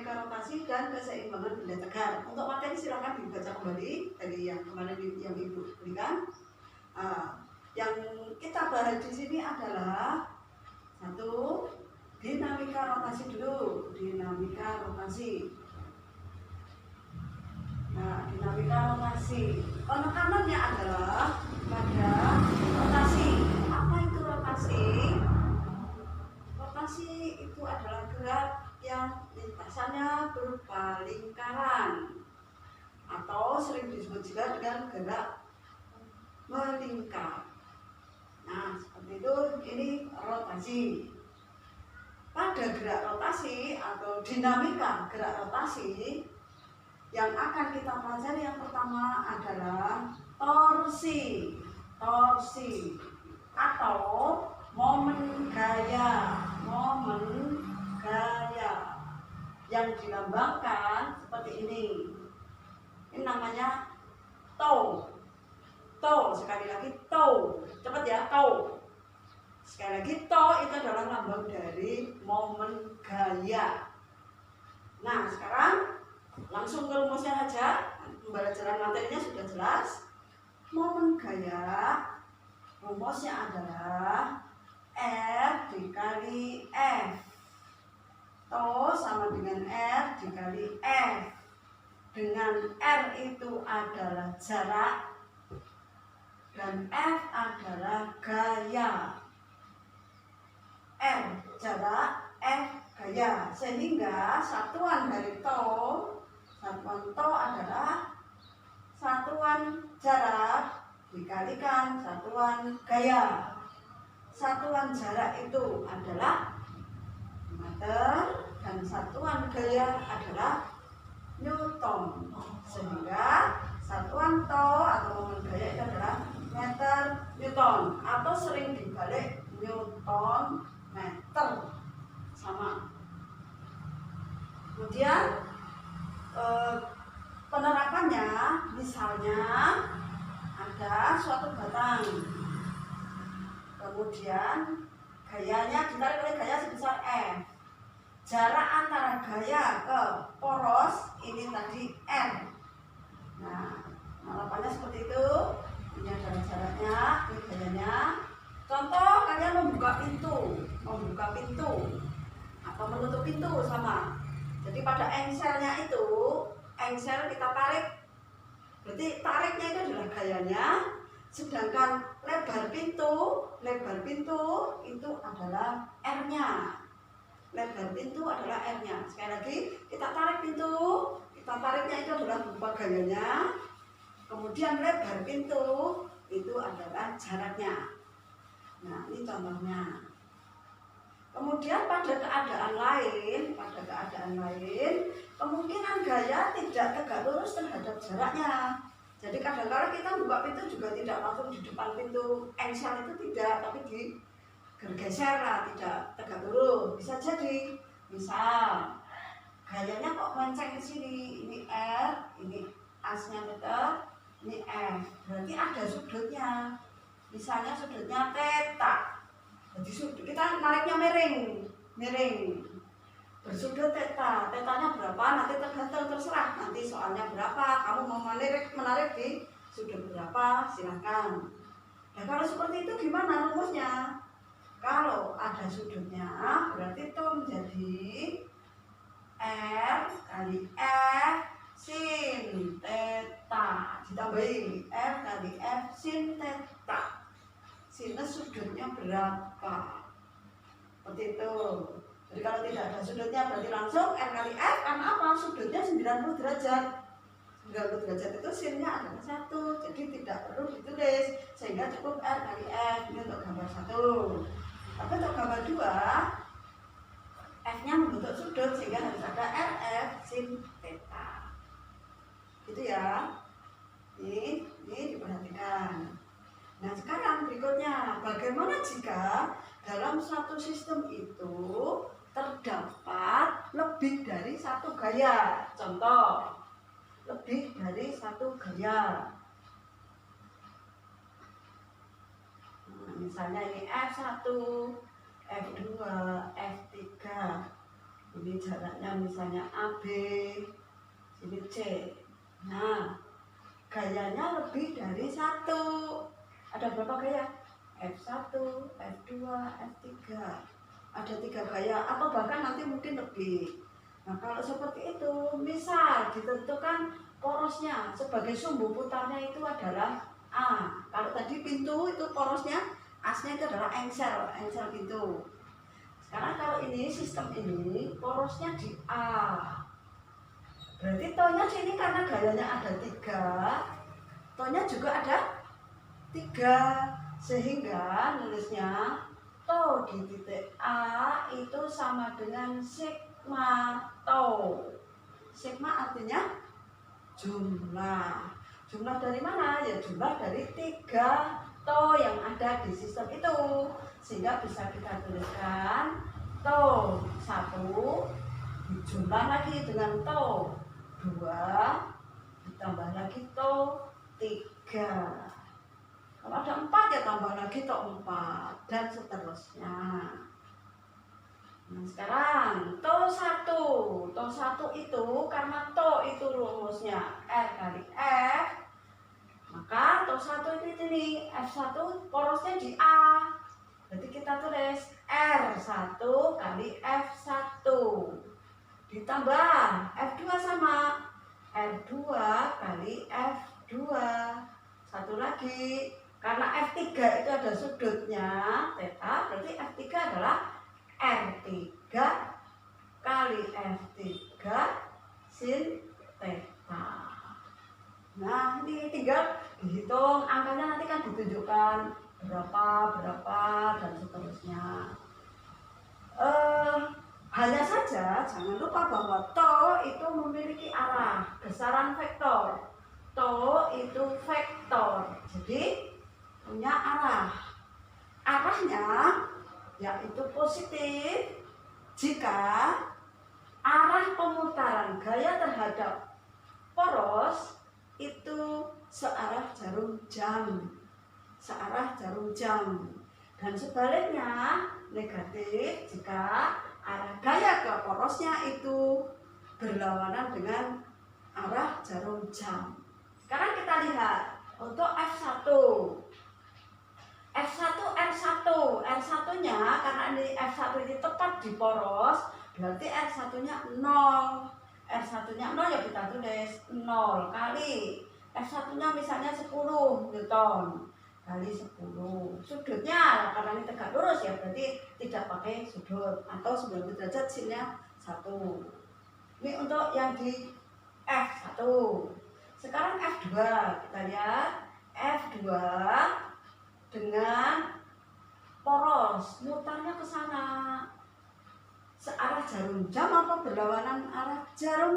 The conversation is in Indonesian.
dinamika rotasi dan keseimbangan benda tegar. Untuk materi silakan dibaca kembali dari yang kemarin yang Ibu berikan. Yang kita bahas di sini adalah satu, dinamika rotasi dulu, dinamika rotasi. Nah, dinamika rotasi, penekanannya adalah pada rotasi. Apa itu rotasi? Rotasi itu adalah gerak yang lintasannya berupa lingkaran atau sering disebut juga dengan gerak melingkar. Nah, seperti itu, ini rotasi. Pada gerak rotasi atau dinamika gerak rotasi, yang akan kita pelajari yang pertama adalah torsi. Torsi atau momen gaya. Momen gaya yang dilambangkan seperti ini. Ini namanya toe. Toe, sekali lagi toe. Cepat ya, toe. Sekali lagi toe itu adalah lambang dari momen gaya. Nah, sekarang langsung ke rumusnya aja. Pembelajaran materinya sudah jelas. Momen gaya rumusnya adalah R dikali F. Toe sama dengan R dikali F. Dengan R itu adalah jarak dan F adalah gaya. R jarak, F gaya. Sehingga satuan dari toe, satuan toe adalah satuan jarak dikalikan satuan gaya. Satuan jarak itu adalah meter dan satuan gaya adalah Newton. Sehingga satuan toe atau momen gaya itu adalah meter Newton, atau sering dibalik Newton meter, sama. Kemudian penerapannya, misalnya ada suatu batang, kemudian gayanya ditarik oleh gaya sebesar F. Jarak antara gaya ke poros ini tadi R. Nah, penerapannya seperti itu. Ini adalah jaraknya, ini gayanya. Contoh, kalian membuka pintu atau menutup pintu sama. Jadi pada engselnya itu, engsel kita tarik, berarti tariknya itu adalah gayanya. Sedangkan lebar pintu itu adalah R-nya. Lebar pintu adalah R-nya. Sekali lagi, kita tarik pintu, kita tariknya itu adalah berupa gayanya. Kemudian lebar pintu itu adalah jaraknya. Nah, ini contohnya. Kemudian pada keadaan lain, kemungkinan gaya tidak tegak lurus terhadap jaraknya. Jadi kadang-kadang kita buka pintu juga tidak langsung di depan pintu engsel itu, tidak, tapi bergeser lah, tidak tegak lurus. Bisa jadi, misal gayanya kok menceng ke sini, ini R, ini asnya meter, ini F, berarti ada sudutnya. Misalnya sudutnya theta. Jadi kita nariknya miring. Bersudut theta. Tetanya berapa? Nanti terserah. Nanti soalnya berapa? Kamu mau menarik di sudut berapa? Silahkan. Nah, kalau seperti itu gimana rumusnya? Kalau ada sudutnya, berarti itu menjadi R kali F sin theta. Ditambahi R kali F sin theta. Sinus sudutnya berapa? Seperti itu. Jadi kalau tidak ada sudutnya berarti langsung R kali F, karena apa? Sudutnya 90 derajat. 90 derajat itu sinnya adalah 1. Jadi tidak perlu ditulis, sehingga cukup R kali F. Ini untuk gambar 1. Tapi untuk gambar 2, F-nya membentuk sudut, sehingga harus ada RF sin theta. Gitu ya. Ini diperhatikan. Nah, sekarang berikutnya, bagaimana jika dalam suatu sistem itu terdapat lebih dari satu gaya? Contoh, lebih dari satu gaya. Misalnya ini F1, F2, F3. Ini jaraknya misalnya AB, ini C. Nah, gayanya lebih dari 1. Ada berapa gaya? F1, F2, F3. Ada 3 gaya atau bahkan nanti mungkin lebih. Nah, kalau seperti itu, misal ditentukan porosnya sebagai sumbu putarnya itu adalah A. Kalau tadi pintu itu porosnya, asnya itu adalah engsel, engsel pintu. Sekarang kalau ini sistem ini porosnya di A. Berarti tonya sini karena gayanya ada 3, tonya juga ada 3, sehingga nulisnya to di titik A itu sama dengan sigma to. Sigma artinya jumlah. Jumlah dari mana? Ya jumlah dari 3 to yang ada di sistem itu. Sehingga bisa kita tuliskan to 1 dijumlah lagi dengan to 2 ditambah lagi to 3. Kalau ada 4 ya tambah lagi to 4 dan seterusnya. Nah, sekarang to 1 itu karena to itu rumusnya R kali F, maka to 1 itu ini F1 porosnya di A. Berarti kita tulis R1 kali F1 ditambah F2 sama R2 kali F2. Satu lagi, karena F3 itu ada sudutnya theta, berarti F3 adalah R3 kali F3 sin theta. Nah, ini tinggal dihitung, angkanya nanti kan ditunjukkan berapa dan seterusnya. Hanya saja jangan lupa bahwa to itu memiliki arah, besaran vektor. To itu vektor, jadi punya arah. Arahnya yaitu positif jika arah pemutaran gaya terhadap poros itu searah jarum jam. Searah jarum jam. Dan sebaliknya negatif jika arah gaya ke porosnya itu berlawanan dengan arah jarum jam. Sekarang kita lihat untuk F1. F1 R1 nya karena ini F1 ini tepat di poros, berarti R1 nya 0. R1 nya 0 ya kita tulis 0 kali F1 nya misalnya 10 Newton kali 10. Sudutnya karena ini tegak lurus ya berarti tidak pakai sudut atau 90 derajat sinnya 1. Ini untuk yang di F1. Sekarang F2 kita lihat F2 dengan poros mutarnya ke sana searah jarum jam apa berlawanan arah jarum